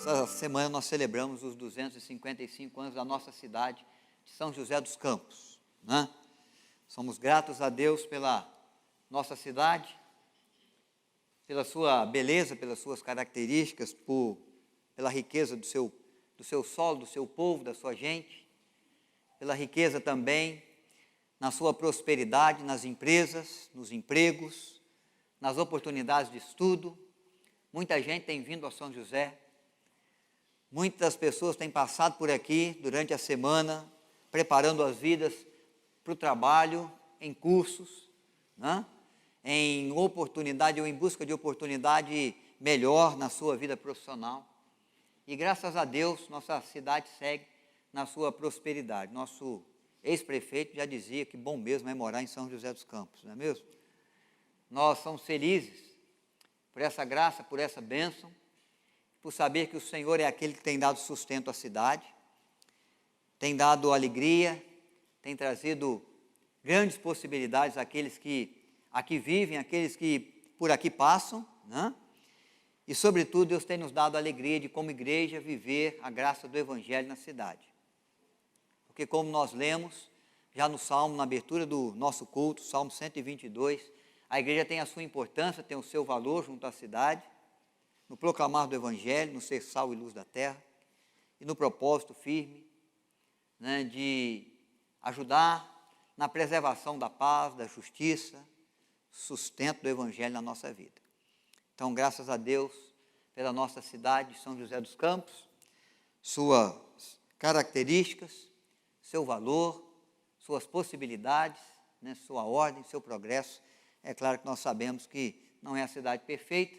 Essa semana nós celebramos os 255 anos da nossa cidade de São José dos Campos, né? Somos gratos a Deus pela nossa cidade, pela sua beleza, pelas suas características, pela riqueza do seu solo, do seu povo, da sua gente, pela riqueza também na sua prosperidade, nas empresas, nos empregos, nas oportunidades de estudo. Muita gente tem vindo a São José, muitas pessoas têm passado por aqui durante a semana, preparando as vidas para o trabalho, em cursos, né? Em oportunidade ou em busca de oportunidade melhor na sua vida profissional. E graças a Deus, nossa cidade segue na sua prosperidade. Nosso ex-prefeito já dizia que bom mesmo é morar em São José dos Campos, não é mesmo? Nós somos felizes por essa graça, por essa bênção, por saber que o Senhor é aquele que tem dado sustento à cidade, tem dado alegria, tem trazido grandes possibilidades àqueles que aqui vivem, àqueles que por aqui passam, né? E, sobretudo, Deus tem nos dado a alegria de, como igreja, viver a graça do Evangelho na cidade. Porque, como nós lemos, já no Salmo, na abertura do nosso culto, Salmo 122, a igreja tem a sua importância, tem o seu valor junto à cidade, no proclamar do Evangelho, no ser sal e luz da terra, e no propósito firme, né, de ajudar na preservação da paz, da justiça, sustento do Evangelho na nossa vida. Então, graças a Deus pela nossa cidade de São José dos Campos, suas características, seu valor, suas possibilidades, né, sua ordem, seu progresso. É claro que nós sabemos que não é a cidade perfeita,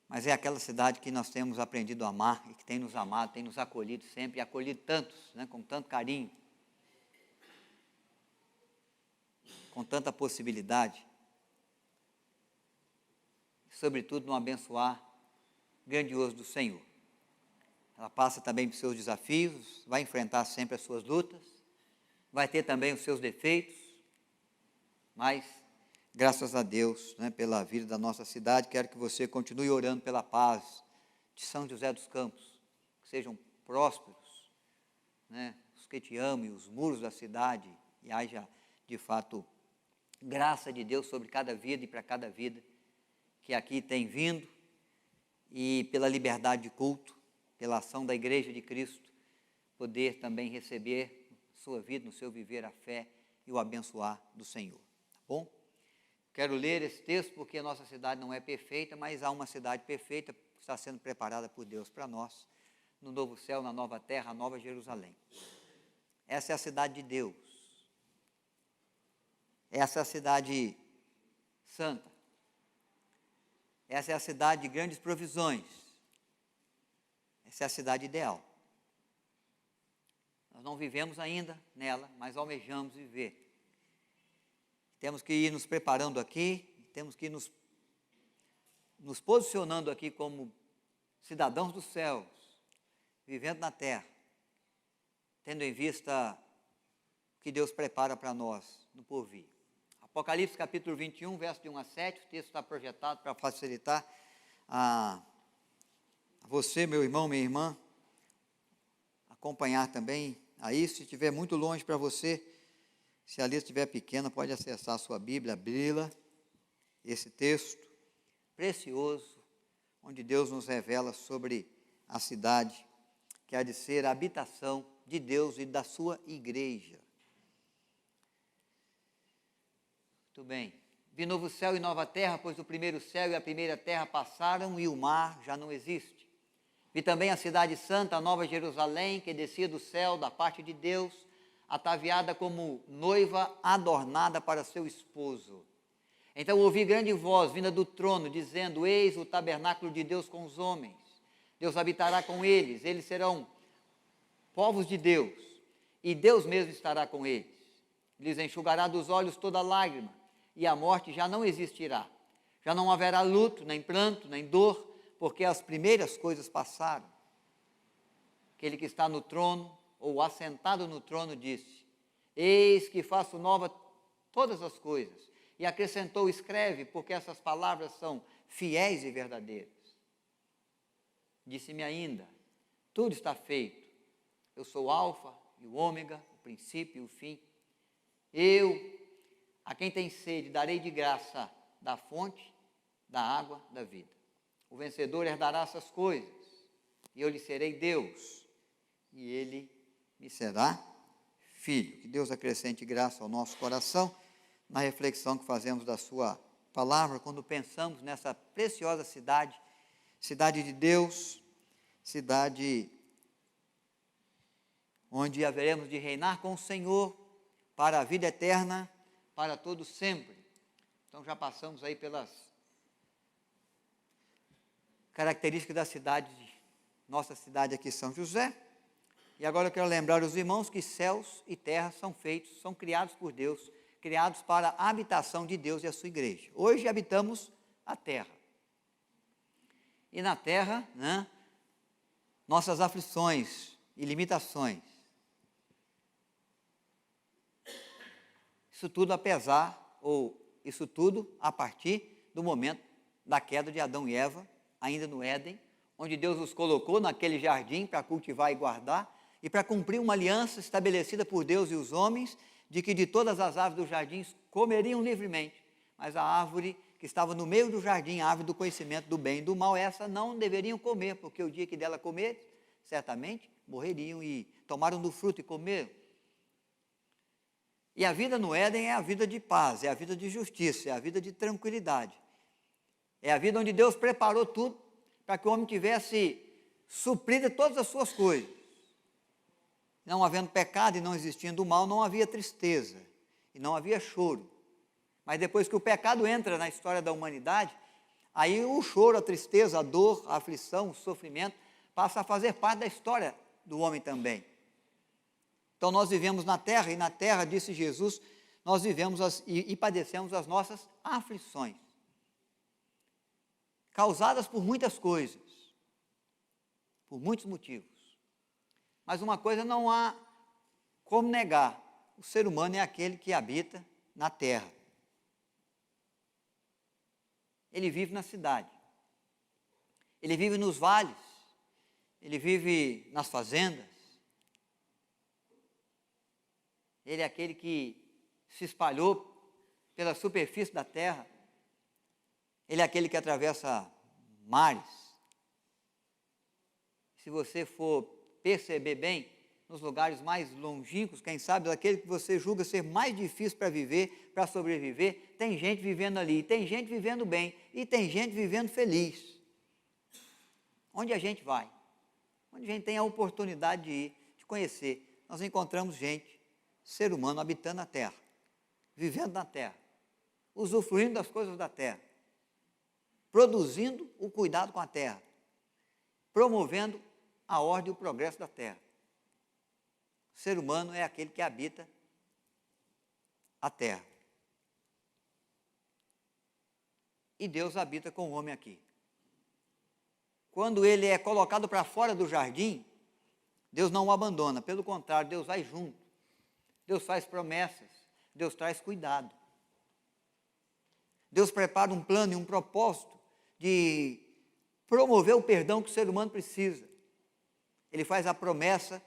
mas é aquela cidade que nós temos aprendido a amar e que tem nos amado, tem nos acolhido sempre, e acolhido tantos, né, com tanto carinho, com tanta possibilidade, e, sobretudo, no abençoar grandioso do Senhor. Ela passa também por seus desafios, vai enfrentar sempre as suas lutas, vai ter também os seus defeitos, mas, graças a Deus, né, pela vida da nossa cidade, quero que você continue orando pela paz de São José dos Campos, que sejam prósperos, né, os que te amam e os muros da cidade, e haja, de fato, graça de Deus sobre cada vida e para cada vida que aqui tem vindo, e pela liberdade de culto, pela ação da Igreja de Cristo, poder também receber na sua vida, no seu viver, a fé e o abençoar do Senhor, tá bom? Quero ler esse texto porque a nossa cidade não é perfeita, mas há uma cidade perfeita que está sendo preparada por Deus para nós, no novo céu, na nova terra, a nova Jerusalém. Essa é a cidade de Deus. Essa é a cidade santa. Essa é a cidade de grandes provisões. Essa é a cidade ideal. Nós não vivemos ainda nela, mas almejamos viver. Temos que ir nos preparando aqui, temos que ir nos posicionando aqui como cidadãos dos céus, vivendo na terra, tendo em vista o que Deus prepara para nós no porvir. Apocalipse capítulo 21, verso de 1 a 7, o texto está projetado para facilitar a você, meu irmão, minha irmã, acompanhar também aí. Se estiver muito longe para você, se a lista estiver pequena, pode acessar a sua Bíblia, abri-la, esse texto precioso, onde Deus nos revela sobre a cidade, que há de ser a habitação de Deus e da sua igreja. Muito bem. Vi novo céu e nova terra, pois o primeiro céu e a primeira terra passaram e o mar já não existe. Vi também a cidade santa, a nova Jerusalém, que descia do céu da parte de Deus, ataviada como noiva adornada para seu esposo. Então ouvi grande voz vinda do trono, dizendo: eis o tabernáculo de Deus com os homens. Deus habitará com eles, eles serão povos de Deus, e Deus mesmo estará com eles. Lhes enxugará dos olhos toda lágrima, e a morte já não existirá. Já não haverá luto, nem pranto, nem dor, porque as primeiras coisas passaram. Aquele que está no trono, ou assentado no trono, disse: eis que faço nova todas as coisas. E acrescentou: escreve, porque essas palavras são fiéis e verdadeiras. Disse-me ainda: tudo está feito. Eu sou o Alfa e o Ômega, o princípio e o fim. Eu, a quem tem sede, darei de graça da fonte da água da vida. O vencedor herdará essas coisas, e eu lhe serei Deus, e ele me será filho. Que Deus acrescente graça ao nosso coração, na reflexão que fazemos da sua palavra, quando pensamos nessa preciosa cidade, cidade de Deus, cidade onde haveremos de reinar com o Senhor para a vida eterna, para todo sempre. Então já passamos aí pelas características da cidade, nossa cidade aqui, São José. E agora eu quero lembrar os irmãos que céus e terra são feitos, são criados por Deus, criados para a habitação de Deus e a sua igreja. Hoje habitamos a terra. E na terra, nossas aflições e limitações. Isso tudo isso tudo a partir do momento da queda de Adão e Eva, ainda no Éden, onde Deus os colocou naquele jardim para cultivar e guardar, e para cumprir uma aliança estabelecida por Deus e os homens, de que de todas as árvores dos jardins comeriam livremente, mas a árvore que estava no meio do jardim, a árvore do conhecimento do bem e do mal, essa não deveriam comer, porque o dia que dela comer, certamente morreriam, e tomaram do fruto e comeram. E a vida no Éden é a vida de paz, é a vida de justiça, é a vida de tranquilidade. É a vida onde Deus preparou tudo para que o homem tivesse suprido todas as suas coisas. Não havendo pecado e não existindo o mal, não havia tristeza e não havia choro. Mas depois que o pecado entra na história da humanidade, aí o choro, a tristeza, a dor, a aflição, o sofrimento passa a fazer parte da história do homem também. Então nós vivemos na terra, e na terra, disse Jesus, nós vivemos e padecemos as nossas aflições, causadas por muitas coisas, por muitos motivos. Mas uma coisa não há como negar: o ser humano é aquele que habita na terra. Ele vive na cidade, ele vive nos vales, ele vive nas fazendas. Ele é aquele que se espalhou pela superfície da terra. Ele é aquele que atravessa mares. Se você for perceber bem, nos lugares mais longínquos, quem sabe, daquele que você julga ser mais difícil para viver, para sobreviver, tem gente vivendo ali, tem gente vivendo bem, e tem gente vivendo feliz. Onde a gente vai? Onde a gente tem a oportunidade de ir, de conhecer, nós encontramos gente, ser humano habitando a terra, vivendo na terra, usufruindo das coisas da terra, produzindo o cuidado com a terra, promovendo a ordem e o progresso da terra. O ser humano é aquele que habita a terra. E Deus habita com o homem aqui. Quando ele é colocado para fora do jardim, Deus não o abandona, pelo contrário, Deus vai junto. Deus faz promessas, Deus traz cuidado. Deus prepara um plano e um propósito de promover o perdão que o ser humano precisa. Ele faz a promessa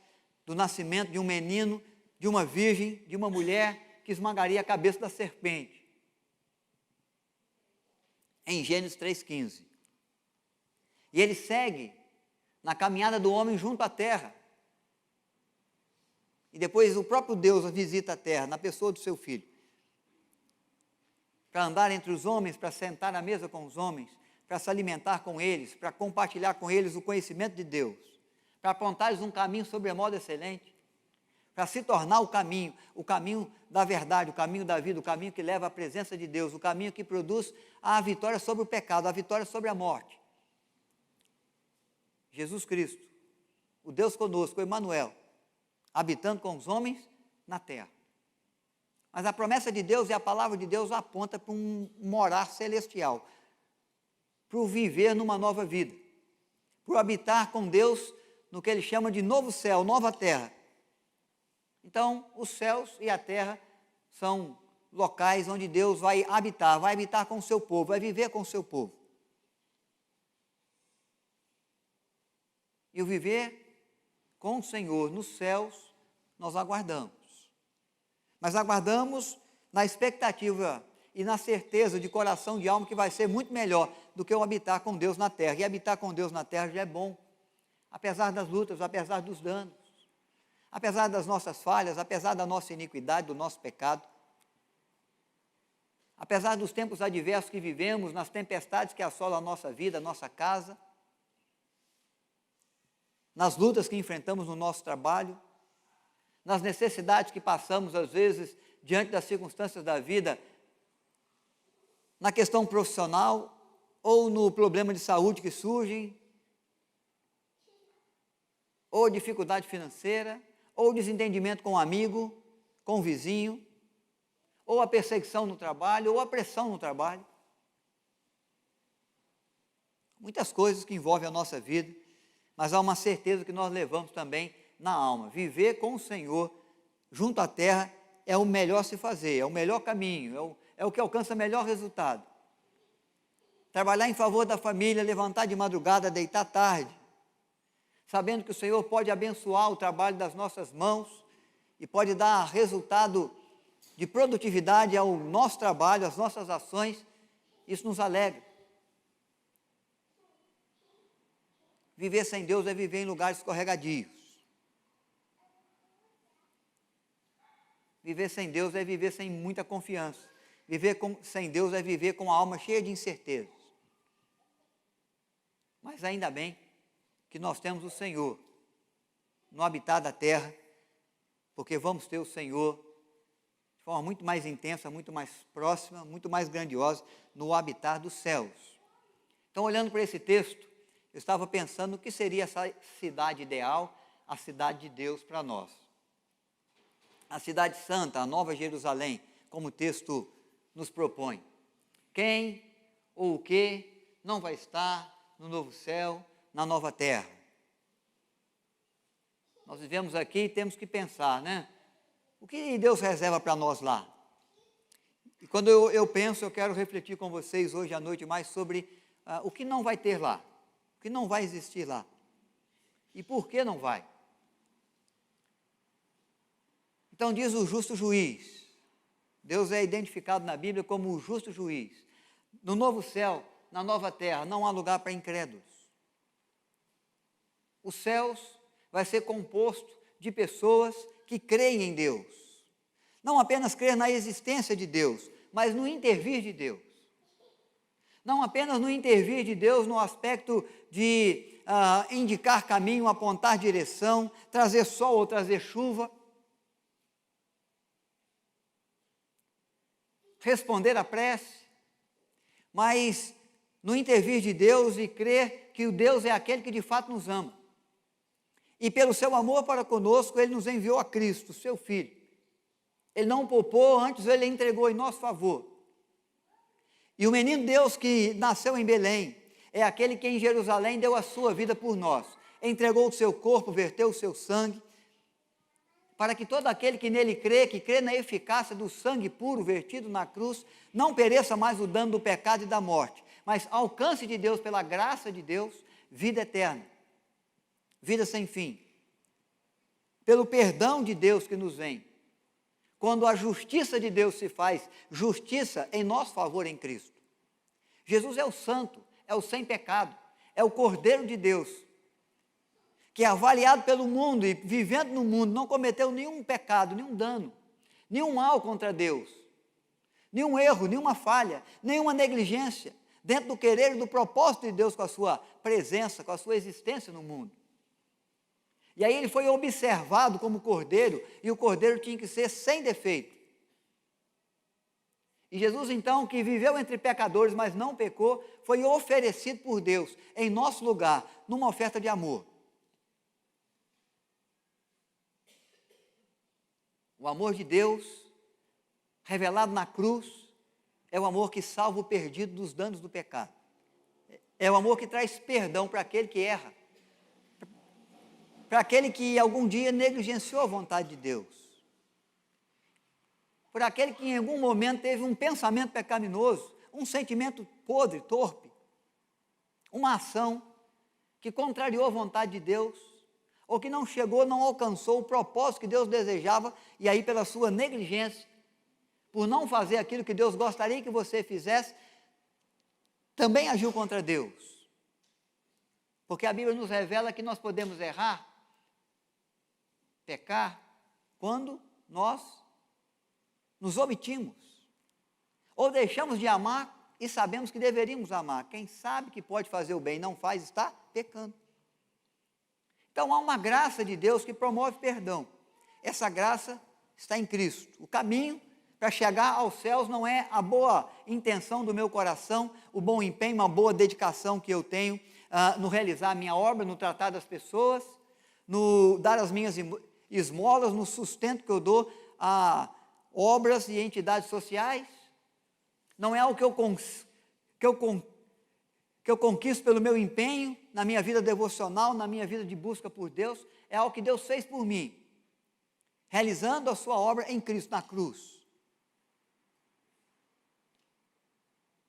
do nascimento de um menino, de uma virgem, de uma mulher que esmagaria a cabeça da serpente. Em Gênesis 3,15. E ele segue na caminhada do homem junto à terra. E depois o próprio Deus visita a terra, na pessoa do seu Filho, para andar entre os homens, para sentar à mesa com os homens, para se alimentar com eles, para compartilhar com eles o conhecimento de Deus, para apontar-lhes um caminho sobremodo excelente, para se tornar o caminho da verdade, o caminho da vida, o caminho que leva à presença de Deus, o caminho que produz a vitória sobre o pecado, a vitória sobre a morte. Jesus Cristo, o Deus conosco, o Emmanuel, habitando com os homens na terra. Mas a promessa de Deus e a palavra de Deus aponta para um morar celestial, para o viver numa nova vida, para o habitar com Deus no que ele chama de novo céu, nova terra. Então, os céus e a terra são locais onde Deus vai habitar com o seu povo, vai viver com o seu povo. E o viver com o Senhor nos céus, nós aguardamos. Mas aguardamos na expectativa e na certeza de coração, de alma, que vai ser muito melhor do que o habitar com Deus na terra. E habitar com Deus na terra já é bom, apesar das lutas, apesar dos danos, apesar das nossas falhas, apesar da nossa iniquidade, do nosso pecado, apesar dos tempos adversos que vivemos, nas tempestades que assolam a nossa vida, a nossa casa, nas lutas que enfrentamos no nosso trabalho, nas necessidades que passamos, às vezes, diante das circunstâncias da vida, na questão profissional, ou no problema de saúde que surgem, ou dificuldade financeira, ou desentendimento com um amigo, com um vizinho, ou a perseguição no trabalho, ou a pressão no trabalho. Muitas coisas que envolvem a nossa vida, mas há uma certeza que nós levamos também na alma. Viver com o Senhor junto à terra é o melhor se fazer, é o melhor caminho, é o que alcança melhor resultado. Trabalhar em favor da família, levantar de madrugada, deitar tarde, sabendo que o Senhor pode abençoar o trabalho das nossas mãos e pode dar resultado de produtividade ao nosso trabalho, às nossas ações, isso nos alegra. Viver sem Deus é viver em lugares escorregadios. Viver sem Deus é viver sem muita confiança. Sem Deus é viver com a alma cheia de incertezas. Mas ainda bem que nós temos o Senhor no habitar da terra, porque vamos ter o Senhor de forma muito mais intensa, muito mais próxima, muito mais grandiosa, no habitar dos céus. Então, olhando para esse texto, eu estava pensando o que seria essa cidade ideal, a cidade de Deus para nós. A cidade santa, a Nova Jerusalém, como o texto nos propõe. Quem ou o que não vai estar no novo céu, na nova terra? Nós vivemos aqui e temos que pensar, né? O que Deus reserva para nós lá? E quando eu penso, eu quero refletir com vocês hoje à noite mais sobre o que não vai ter lá, o que não vai existir lá. E por que não vai? Então diz o justo juiz. Deus é identificado na Bíblia como o justo juiz. No novo céu, na nova terra, não há lugar para incrédulos. Os céus vai ser composto de pessoas que creem em Deus. Não apenas crer na existência de Deus, mas no intervir de Deus. Não apenas no intervir de Deus no aspecto de indicar caminho, apontar direção, trazer sol ou trazer chuva, responder à prece, mas no intervir de Deus e crer que o Deus é aquele que de fato nos ama. E pelo seu amor para conosco, Ele nos enviou a Cristo, seu Filho. Ele não poupou, antes Ele entregou em nosso favor. E o menino Deus que nasceu em Belém, é aquele que em Jerusalém deu a sua vida por nós. Entregou o seu corpo, verteu o seu sangue, para que todo aquele que nele crê, que crê na eficácia do sangue puro vertido na cruz, não pereça mais o dano do pecado e da morte, mas alcance de Deus, pela graça de Deus, vida eterna, vida sem fim, pelo perdão de Deus que nos vem, quando a justiça de Deus se faz justiça em nosso favor em Cristo. Jesus é o santo, é o sem pecado, é o Cordeiro de Deus, que é avaliado pelo mundo e vivendo no mundo, não cometeu nenhum pecado, nenhum dano, nenhum mal contra Deus, nenhum erro, nenhuma falha, nenhuma negligência, dentro do querer e do propósito de Deus com a sua presença, com a sua existência no mundo. E aí ele foi observado como cordeiro, e o cordeiro tinha que ser sem defeito. E Jesus então, que viveu entre pecadores, mas não pecou, foi oferecido por Deus, em nosso lugar, numa oferta de amor. O amor de Deus, revelado na cruz, é o amor que salva o perdido dos danos do pecado. É o amor que traz perdão para aquele que erra, para aquele que algum dia negligenciou a vontade de Deus. por aquele que em algum momento teve um pensamento pecaminoso, um sentimento podre, torpe, uma ação que contrariou a vontade de Deus, ou que não chegou, não alcançou o propósito que Deus desejava, e aí pela sua negligência, por não fazer aquilo que Deus gostaria que você fizesse, também agiu contra Deus. Porque a Bíblia nos revela que nós podemos errar, pecar, quando nós nos omitimos, ou deixamos de amar e sabemos que deveríamos amar. Quem sabe que pode fazer o bem e não faz, está pecando. Então há uma graça de Deus que promove perdão. Essa graça está em Cristo. O caminho para chegar aos céus não é a boa intenção do meu coração, o bom empenho, uma boa dedicação que eu tenho no realizar a minha obra, no tratar das pessoas, no dar as minhas esmolas, no sustento que eu dou a obras e entidades sociais. Não é algo que eu conquisto pelo meu empenho, na minha vida devocional, na minha vida de busca por Deus, é algo que Deus fez por mim, realizando a sua obra em Cristo, na cruz.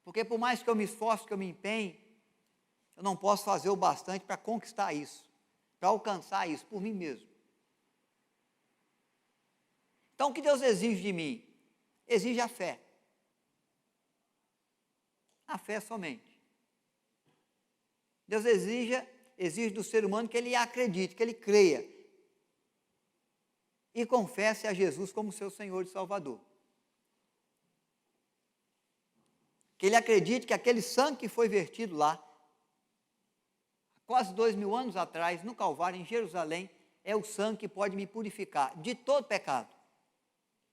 Porque por mais que eu me esforce, que eu me empenhe, eu não posso fazer o bastante para conquistar isso, para alcançar isso por mim mesmo. Então o que Deus exige de mim? Exige a fé. A fé somente. Deus exige do ser humano que ele acredite, que ele creia e confesse a Jesus como seu Senhor e Salvador. Que ele acredite que aquele sangue que foi vertido lá, quase 2000 anos atrás, no Calvário, em Jerusalém, é o sangue que pode me purificar de todo pecado.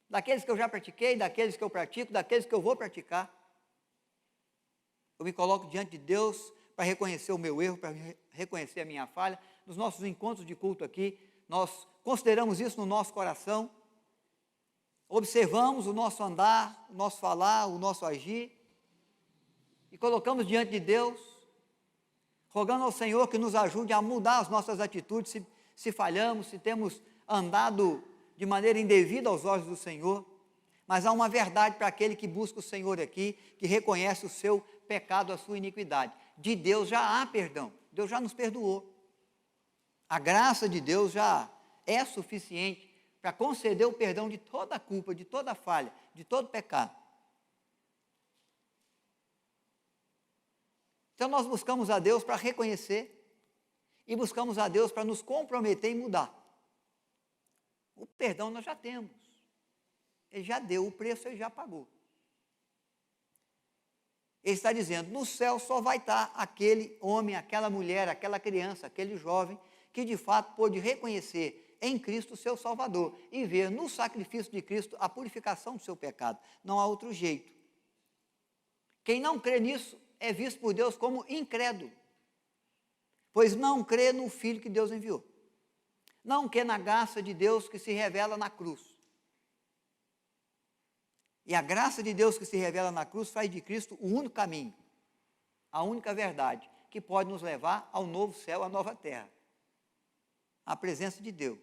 Daqueles que eu já pratiquei, daqueles que eu pratico, daqueles que eu vou praticar. Eu me coloco diante de Deus para reconhecer o meu erro, para reconhecer a minha falha. Nos nossos encontros de culto aqui, nós consideramos isso no nosso coração, observamos o nosso andar, o nosso falar, o nosso agir, e colocamos diante de Deus, rogando ao Senhor que nos ajude a mudar as nossas atitudes, se falhamos, se temos andado de maneira indevida aos olhos do Senhor. Mas há uma verdade para aquele que busca o Senhor aqui, que reconhece o seu pecado, a sua iniquidade. De Deus já há perdão, Deus já nos perdoou. A graça de Deus já é suficiente para conceder o perdão de toda a culpa, de toda a falha, de todo pecado. Então nós buscamos a Deus para reconhecer e buscamos a Deus para nos comprometer em mudar. O perdão nós já temos. Ele já deu o preço, ele já pagou. Ele está dizendo, no céu só vai estar aquele homem, aquela mulher, aquela criança, aquele jovem, que de fato pôde reconhecer em Cristo o seu Salvador e ver no sacrifício de Cristo a purificação do seu pecado. Não há outro jeito. Quem não crê nisso é visto por Deus como incrédulo, pois não crê no Filho que Deus enviou. Não crê na graça de Deus que se revela na cruz. E a graça de Deus que se revela na cruz faz de Cristo o único caminho, a única verdade, que pode nos levar ao novo céu, à nova terra, à presença de Deus.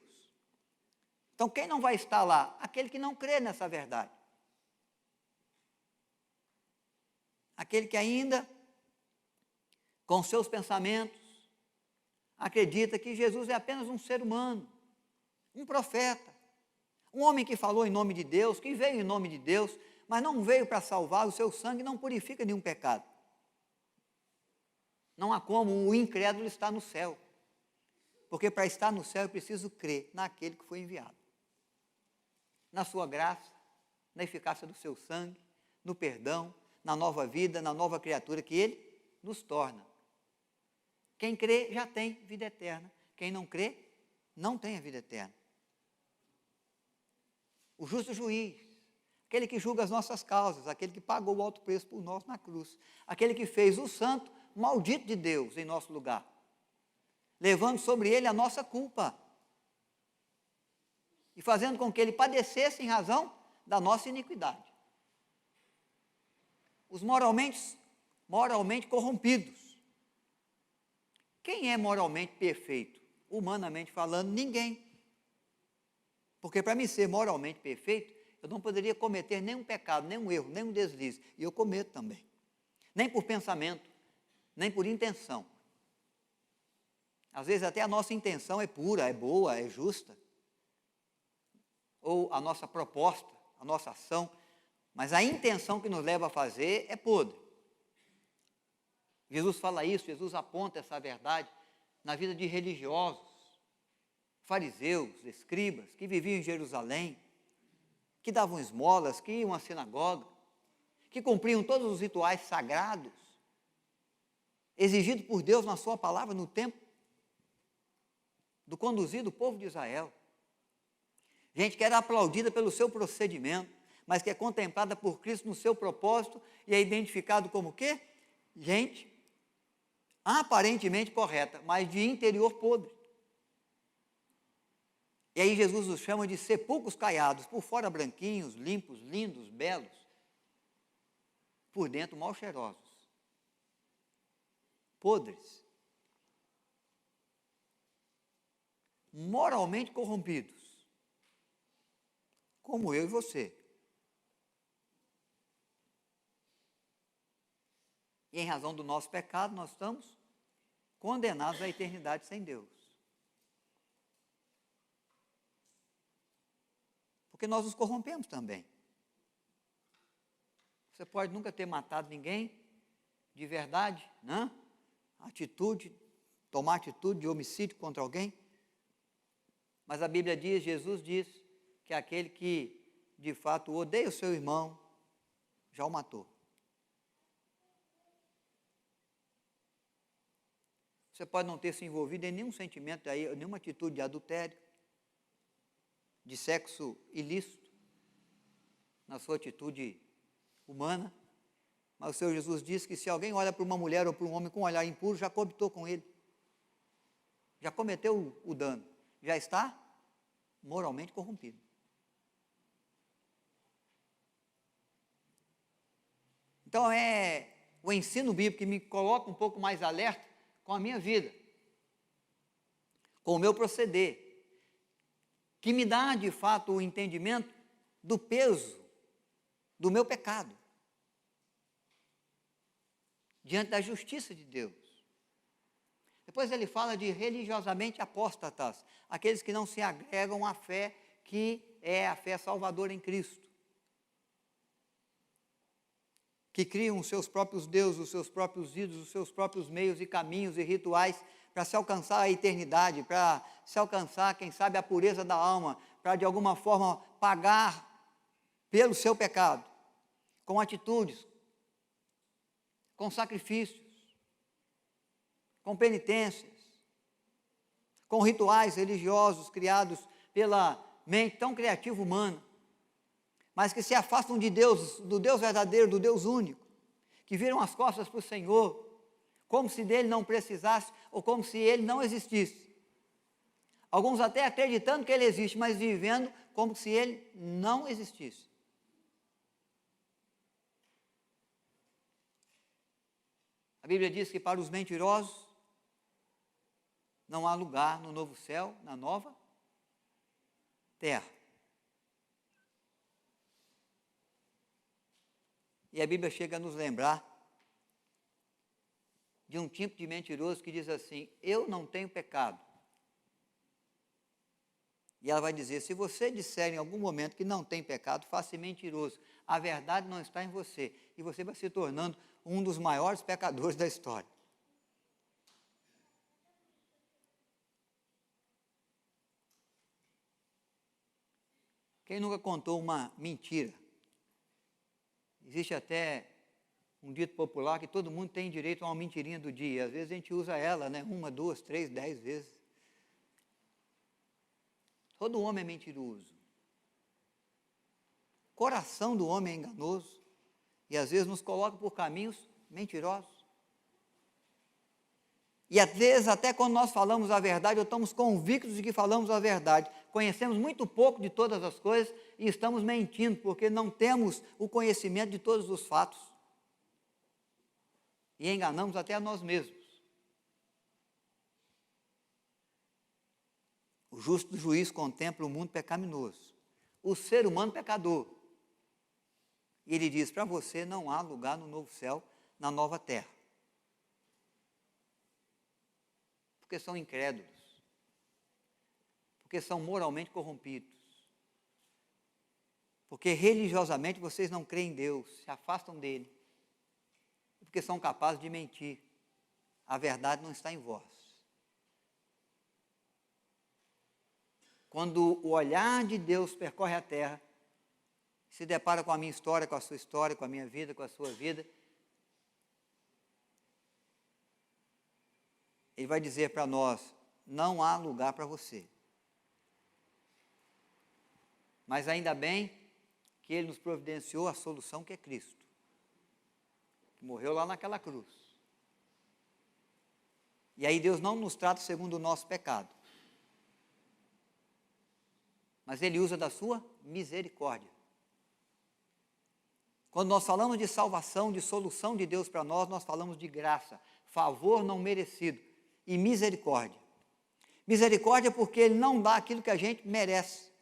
Então quem não vai estar lá? Aquele que não crê nessa verdade. Aquele que ainda, com seus pensamentos, acredita que Jesus é apenas um ser humano, um profeta, um homem que falou em nome de Deus, que veio em nome de Deus, mas não veio para salvar, o seu sangue não purifica nenhum pecado. Não há como o incrédulo estar no céu, porque para estar no céu eu preciso crer naquele que foi enviado, na sua graça, na eficácia do seu sangue, no perdão, na nova vida, na nova criatura que ele nos torna. Quem crê já tem vida eterna, quem não crê, não tem a vida eterna. O justo juiz, aquele que julga as nossas causas, aquele que pagou o alto preço por nós na cruz, aquele que fez o santo maldito de Deus em nosso lugar, levando sobre ele a nossa culpa e fazendo com que ele padecesse em razão da nossa iniquidade. Os moralmente corrompidos. Quem é moralmente perfeito? Humanamente falando, ninguém. Porque para mim ser moralmente perfeito, Eu não poderia cometer nenhum pecado, nenhum erro, nenhum deslize. E eu cometo também. Nem por pensamento, nem por intenção. Às vezes até a nossa intenção é pura, é boa, é justa. Ou a nossa proposta, a nossa ação, mas a intenção que nos leva a fazer é podre. Jesus fala isso, Jesus aponta essa verdade na vida de religiosos, fariseus, escribas, que viviam em Jerusalém, que davam esmolas, que iam à sinagoga, que cumpriam todos os rituais sagrados, exigidos por Deus na sua palavra no tempo do conduzido povo de Israel. Gente que era aplaudida pelo seu procedimento, mas que é contemplada por Cristo no seu propósito e é identificado como o quê? Gente aparentemente correta, mas de interior podre. E aí Jesus os chama de sepulcros caiados, por fora branquinhos, limpos, lindos, belos, por dentro mal cheirosos, podres, moralmente corrompidos, como eu e você. E em razão do nosso pecado, nós estamos condenados à eternidade sem Deus. Porque nós nos corrompemos também. Você pode nunca ter matado ninguém de verdade, né? Tomar atitude de homicídio contra alguém. Mas a Bíblia diz, Jesus diz, que aquele que de fato odeia o seu irmão, já o matou. Você pode não ter se envolvido em nenhum sentimento, nenhuma atitude de adultério, de sexo ilícito, na sua atitude humana, mas o Senhor Jesus disse que se alguém olha para uma mulher ou para um homem com um olhar impuro, já coabitou com ele, já cometeu o dano, já está moralmente corrompido. Então é o ensino bíblico que me coloca um pouco mais alerta com a minha vida, com o meu proceder, que me dá de fato o entendimento do peso do meu pecado diante da justiça de Deus. Depois ele fala de religiosamente apóstatas, aqueles que não se agregam à fé que é a fé salvadora em Cristo, que criam os seus próprios deuses, os seus próprios ídolos, os seus próprios meios e caminhos e rituais para se alcançar a eternidade, para se alcançar, quem sabe, a pureza da alma, para de alguma forma pagar pelo seu pecado, com atitudes, com sacrifícios, com penitências, com rituais religiosos criados pela mente tão criativa humana, mas que se afastam de Deus, do Deus verdadeiro, do Deus único, que viram as costas para o Senhor, como se dele não precisasse, ou como se ele não existisse. Alguns até acreditando que ele existe, mas vivendo como se ele não existisse. A Bíblia diz que para os mentirosos não há lugar no novo céu, na nova terra. E a Bíblia chega a nos lembrar de um tipo de mentiroso que diz assim: eu não tenho pecado. E ela vai dizer: se você disser em algum momento que não tem pecado, faça-se mentiroso. A verdade não está em você. E você vai se tornando um dos maiores pecadores da história. Quem nunca contou uma mentira? Existe até um dito popular que todo mundo tem direito a uma mentirinha do dia. Às vezes a gente usa ela, né? 1, 2, 3, 10 vezes. Todo homem é mentiroso. O coração do homem é enganoso e às vezes nos coloca por caminhos mentirosos. E às vezes até quando nós falamos a verdade, ou estamos convictos de que falamos a verdade, conhecemos muito pouco de todas as coisas e estamos mentindo, porque não temos o conhecimento de todos os fatos. E enganamos até a nós mesmos. O justo juiz contempla o mundo pecaminoso, o ser humano pecador, E ele diz, para você não há lugar no novo céu, na nova terra. Porque são incrédulos. Porque são moralmente corrompidos. Porque religiosamente vocês não creem em Deus, se afastam dele. Porque são capazes de mentir. A verdade não está em vós. Quando o olhar de Deus percorre a terra, se depara com a minha história, com a sua história, com a minha vida, com a sua vida, ele vai dizer para nós, não há lugar para você. Mas ainda bem que ele nos providenciou a solução que é Cristo, que morreu lá naquela cruz. E aí Deus não nos trata segundo o nosso pecado, mas ele usa da sua misericórdia. Quando nós falamos de salvação, de solução de Deus para nós, nós falamos de graça, favor não merecido e misericórdia. Misericórdia porque ele não dá aquilo que a gente merece,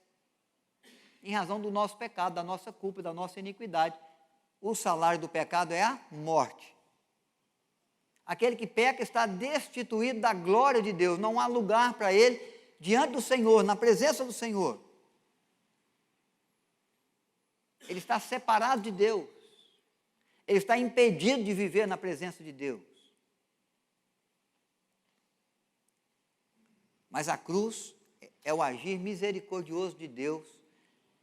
em razão do nosso pecado, da nossa culpa, da nossa iniquidade. O salário do pecado é a morte. Aquele que peca está destituído da glória de Deus, não há lugar para ele diante do Senhor, na presença do Senhor. Ele está separado de Deus, ele está impedido de viver na presença de Deus. Mas a cruz é o agir misericordioso de Deus,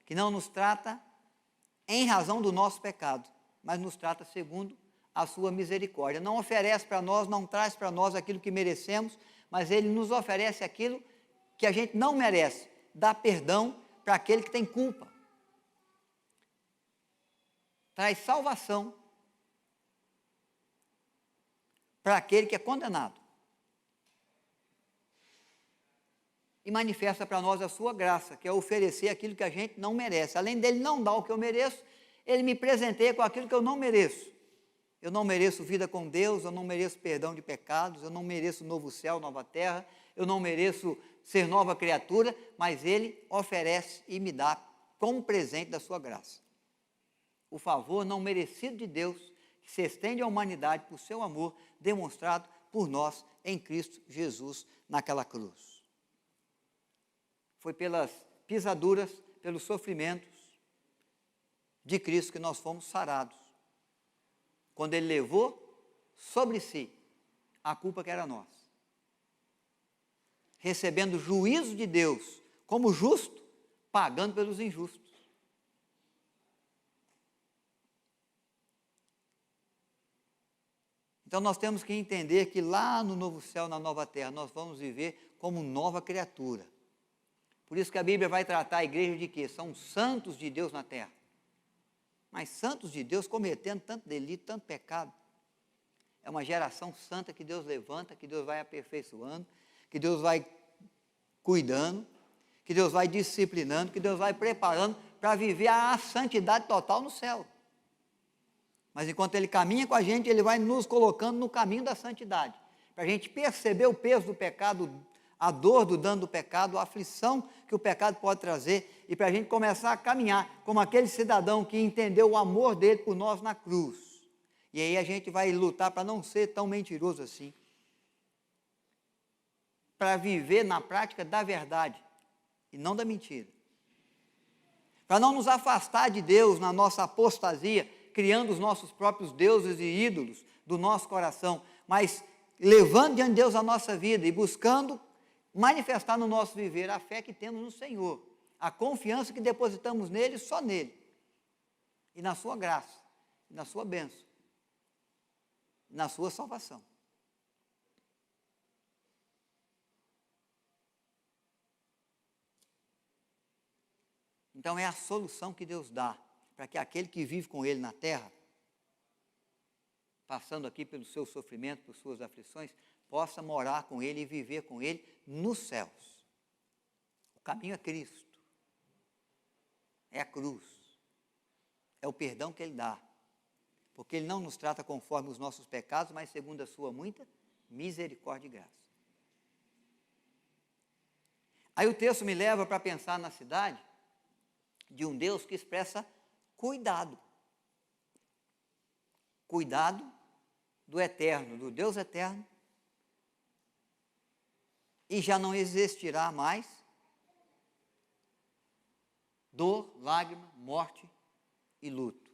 que não nos trata em razão do nosso pecado, mas nos trata segundo a sua misericórdia. Não oferece para nós, não traz para nós aquilo que merecemos, mas ele nos oferece aquilo que a gente não merece, dá perdão para aquele que tem culpa. Traz salvação para aquele que é condenado. E manifesta para nós a sua graça, que é oferecer aquilo que a gente não merece. Além dele não dar o que eu mereço, ele me presenteia com aquilo que eu não mereço. Eu não mereço vida com Deus, eu não mereço perdão de pecados, eu não mereço novo céu, nova terra, eu não mereço ser nova criatura, mas ele oferece e me dá como presente da sua graça. O favor não merecido de Deus, que se estende à humanidade por seu amor, demonstrado por nós em Cristo Jesus naquela cruz. Foi pelas pisaduras, pelos sofrimentos de Cristo que nós fomos sarados. Quando ele levou sobre si a culpa que era nossa. Recebendo o juízo de Deus como justo, pagando pelos injustos. Então nós temos que entender que lá no novo céu, na nova terra, nós vamos viver como nova criatura. Por isso que a Bíblia vai tratar a igreja de quê? São santos de Deus na terra. Mas santos de Deus cometendo tanto delito, tanto pecado. É uma geração santa que Deus levanta, que Deus vai aperfeiçoando, que Deus vai cuidando, que Deus vai disciplinando, que Deus vai preparando para viver a santidade total no céu. Mas enquanto ele caminha com a gente, ele vai nos colocando no caminho da santidade, para a gente perceber o peso do pecado, a dor do dano do pecado, a aflição que o pecado pode trazer, e para a gente começar a caminhar como aquele cidadão que entendeu o amor dele por nós na cruz. E aí a gente vai lutar para não ser tão mentiroso assim, para viver na prática da verdade e não da mentira, para não nos afastar de Deus na nossa apostasia, criando os nossos próprios deuses e ídolos do nosso coração, mas levando diante de Deus a nossa vida e buscando manifestar no nosso viver a fé que temos no Senhor, a confiança que depositamos nele, só nele, e na sua graça, e na sua bênção, na sua salvação. Então é a solução que Deus dá para que aquele que vive com ele na terra, passando aqui pelo seu sofrimento, por suas aflições, possa morar com ele e viver com ele nos céus. O caminho é Cristo, é a cruz, é o perdão que ele dá, porque ele não nos trata conforme os nossos pecados, mas segundo a sua muita misericórdia e graça. Aí o texto me leva para pensar na cidade de um Deus que expressa cuidado. cuidado do eterno, do Deus eterno, e já não existirá mais dor, lágrima, morte e luto.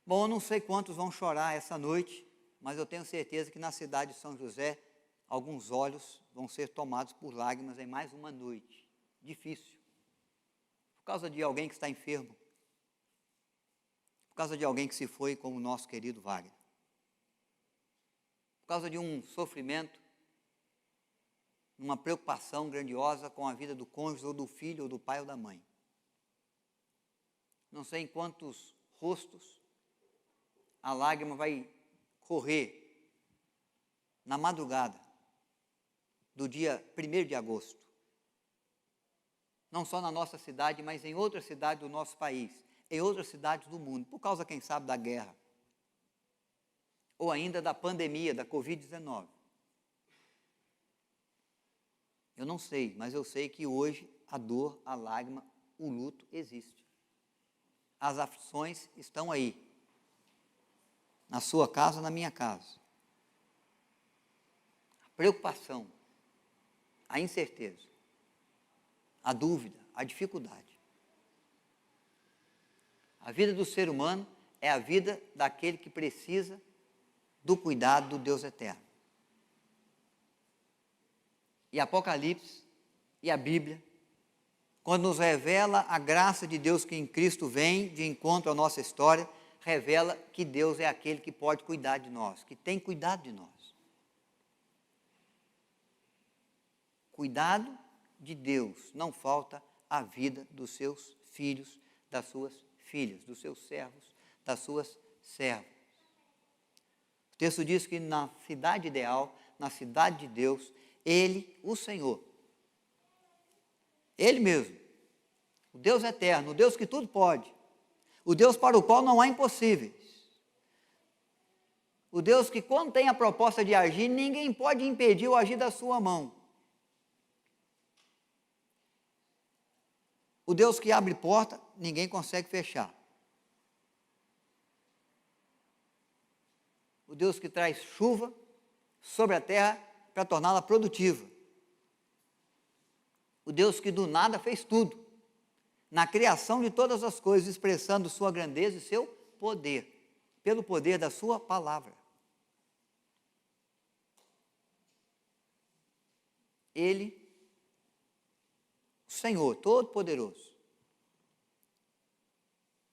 Bom, eu não sei quantos vão chorar essa noite, mas eu tenho certeza que na cidade de São José, alguns olhos vão ser tomados por lágrimas em mais uma noite. Difícil. Por causa de alguém que está enfermo. Por causa de alguém que se foi, como o nosso querido Wagner. Por causa de um sofrimento, uma preocupação grandiosa com a vida do cônjuge, ou do filho, ou do pai, ou da mãe. Não sei em quantos rostos a lágrima vai correr na madrugada do dia 1º de agosto. Não só na nossa cidade, mas em outras cidades do nosso país, em outras cidades do mundo, por causa, quem sabe, da guerra, ou ainda da pandemia, da Covid-19. Eu não sei, mas eu sei que hoje a dor, a lágrima, o luto existe. As aflições estão aí, na sua casa, na minha casa. A preocupação, a incerteza, a dúvida, a dificuldade. A vida do ser humano é a vida daquele que precisa do cuidado do Deus eterno. E Apocalipse e a Bíblia, quando nos revela a graça de Deus que em Cristo vem de encontro à nossa história, revela que Deus é aquele que pode cuidar de nós, que tem cuidado de nós. Cuidado de Deus não falta à vida dos seus filhos, das suas filhas, dos seus servos, das suas servas. O texto diz que na cidade ideal, na cidade de Deus, Ele, o Senhor, Ele mesmo, o Deus eterno, o Deus que tudo pode, o Deus para o qual não há impossíveis, o Deus que, quando tem a proposta de agir, ninguém pode impedir o agir da sua mão. O Deus que abre porta, ninguém consegue fechar. O Deus que traz chuva sobre a terra para torná-la produtiva. O Deus que do nada fez tudo, na criação de todas as coisas, expressando sua grandeza e seu poder, pelo poder da sua palavra. Ele, o Senhor Todo-Poderoso,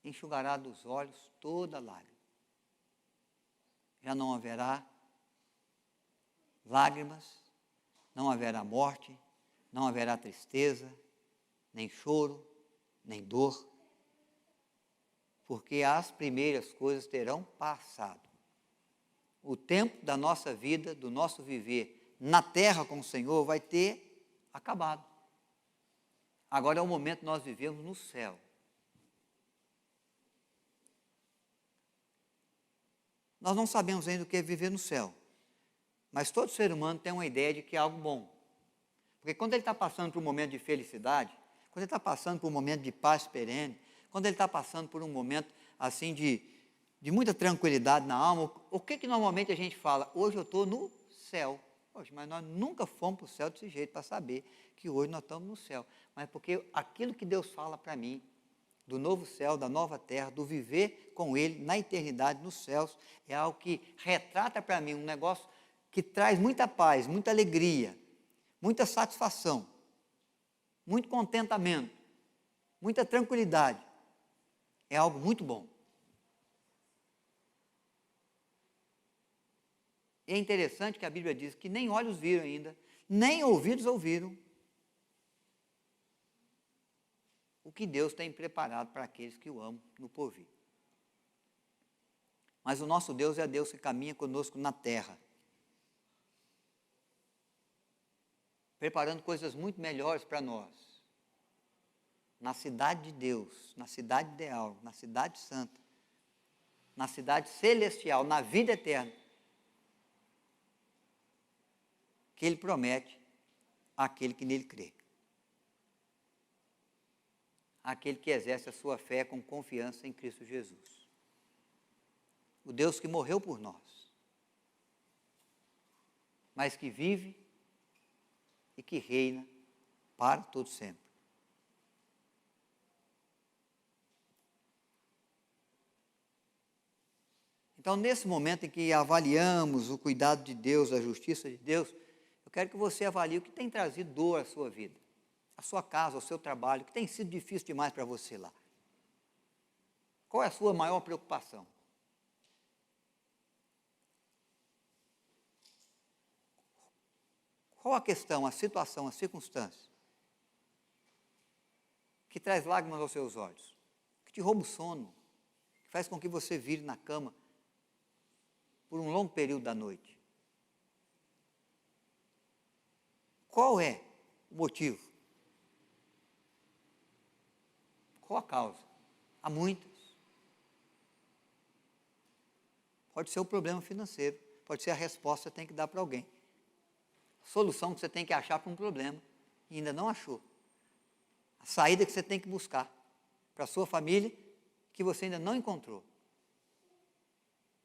enxugará dos olhos toda lágrima. Já não haverá lágrimas, não haverá morte, não haverá tristeza, nem choro, nem dor, porque as primeiras coisas terão passado. O tempo da nossa vida, do nosso viver na terra com o Senhor vai ter acabado. Agora é o momento que nós vivemos no céu. Nós não sabemos ainda o que é viver no céu, mas todo ser humano tem uma ideia de que é algo bom. Porque quando ele está passando por um momento de felicidade, quando ele está passando por um momento de paz perene, quando ele está passando por um momento assim de muita tranquilidade na alma, o que normalmente a gente fala? Hoje eu estou no céu. Poxa, mas nós nunca fomos para o céu desse jeito para saber que hoje nós estamos no céu. Mas porque aquilo que Deus fala para mim, do novo céu, da nova terra, do viver com Ele na eternidade, nos céus, é algo que retrata para mim um negócio que traz muita paz, muita alegria, muita satisfação, muito contentamento, muita tranquilidade. É algo muito bom. E é interessante que a Bíblia diz que nem olhos viram ainda, nem ouvidos ouviram o que Deus tem preparado para aqueles que o amam no porvir. Mas o nosso Deus é Deus que caminha conosco na terra, preparando coisas muito melhores para nós, na cidade de Deus, na cidade ideal, na cidade santa, na cidade celestial, na vida eterna, que Ele promete àquele que nele crê. àquele que exerce a sua fé com confiança em Cristo Jesus. O Deus que morreu por nós, mas que vive e que reina para todo sempre. Então, nesse momento em que avaliamos o cuidado de Deus, a justiça de Deus, eu quero que você avalie o que tem trazido dor à sua vida, à sua casa, ao seu trabalho, o que tem sido difícil demais para você lá. Qual é a sua maior preocupação? Qual a questão, a situação, a circunstância que traz lágrimas aos seus olhos, que te rouba o sono, que faz com que você vire na cama por um longo período da noite? Qual é o motivo? Qual a causa? Há muitas. Pode ser o problema financeiro, pode ser a resposta que você tem que dar para alguém. A solução que você tem que achar para um problema e ainda não achou. A saída que você tem que buscar para a sua família que você ainda não encontrou.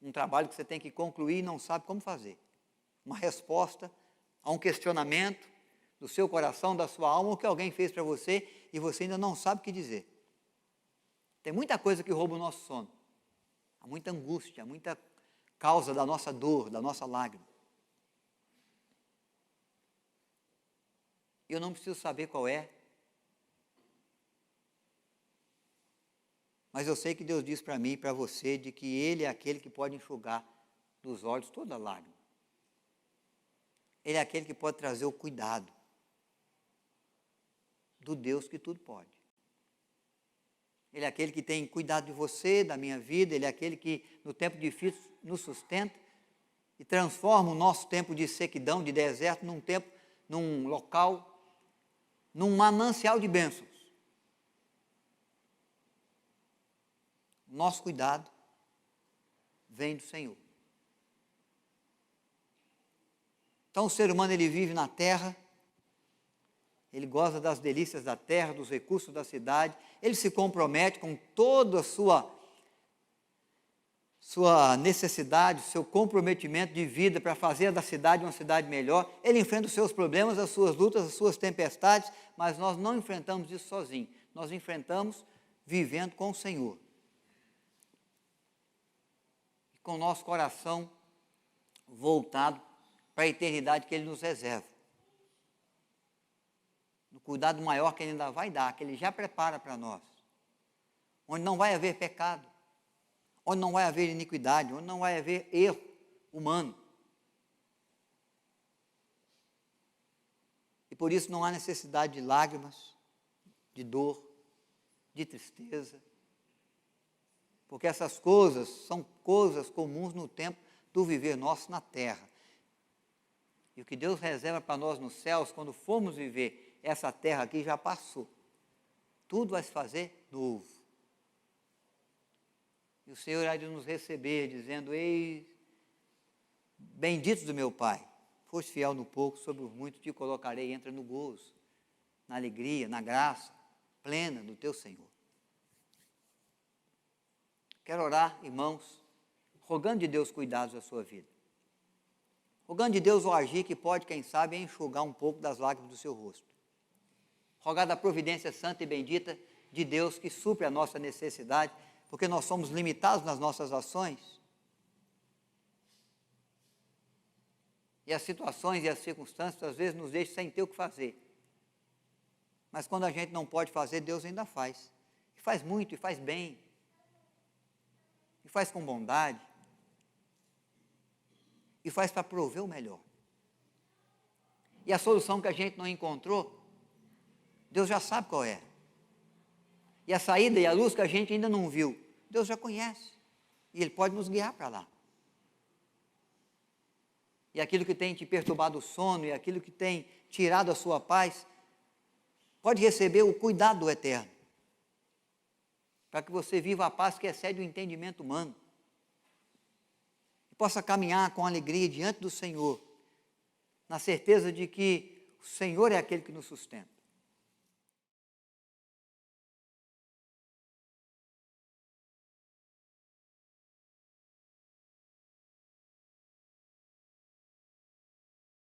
Um trabalho que você tem que concluir e não sabe como fazer. Uma resposta a um questionamento do seu coração, da sua alma, ou que alguém fez para você e você ainda não sabe o que dizer. Tem muita coisa que rouba o nosso sono. Há muita angústia, há muita causa da nossa dor, da nossa lágrima. Eu não preciso saber qual é, mas eu sei que Deus diz para mim e para você de que Ele é aquele que pode enxugar dos olhos toda lágrima. Ele é aquele que pode trazer o cuidado do Deus que tudo pode. Ele é aquele que tem cuidado de você, da minha vida, Ele é aquele que no tempo difícil nos sustenta e transforma o nosso tempo de sequidão, de deserto, num local, num manancial de bênçãos. Nosso cuidado vem do Senhor. Então o ser humano, ele vive na terra, ele goza das delícias da terra, dos recursos da cidade, ele se compromete com toda a sua necessidade, seu comprometimento de vida para fazer da cidade uma cidade melhor. Ele enfrenta os seus problemas, as suas lutas, as suas tempestades, mas nós não enfrentamos isso sozinhos. Nós enfrentamos vivendo com o Senhor. Com o nosso coração voltado para a eternidade que Ele nos reserva. No cuidado maior que Ele ainda vai dar, que Ele já prepara para nós. Onde não vai haver pecado, onde não vai haver iniquidade, onde não vai haver erro humano. E por isso não há necessidade de lágrimas, de dor, de tristeza, porque essas coisas são coisas comuns no tempo do viver nosso na terra. E o que Deus reserva para nós nos céus, quando formos viver essa terra aqui, já passou. Tudo vai se fazer novo. E o Senhor há de nos receber, dizendo: ei, benditos do meu Pai, foste fiel no pouco, sobre o muito te colocarei, entra no gozo, na alegria, na graça plena do teu Senhor. Quero orar, irmãos, rogando de Deus cuidados da sua vida. Rogando de Deus o agir que pode, quem sabe, enxugar um pouco das lágrimas do seu rosto. Rogar da providência santa e bendita de Deus que supre a nossa necessidade, porque nós somos limitados nas nossas ações. E as situações e as circunstâncias, às vezes, nos deixam sem ter o que fazer. Mas quando a gente não pode fazer, Deus ainda faz. E faz muito, e faz bem. E faz com bondade, e faz para prover o melhor. E a solução que a gente não encontrou, Deus já sabe qual é. E a saída e a luz que a gente ainda não viu, Deus já conhece, e Ele pode nos guiar para lá. E aquilo que tem te perturbado o sono, e aquilo que tem tirado a sua paz, pode receber o cuidado do Eterno, para que você viva a paz que excede o entendimento humano, e possa caminhar com alegria diante do Senhor, na certeza de que o Senhor é aquele que nos sustenta.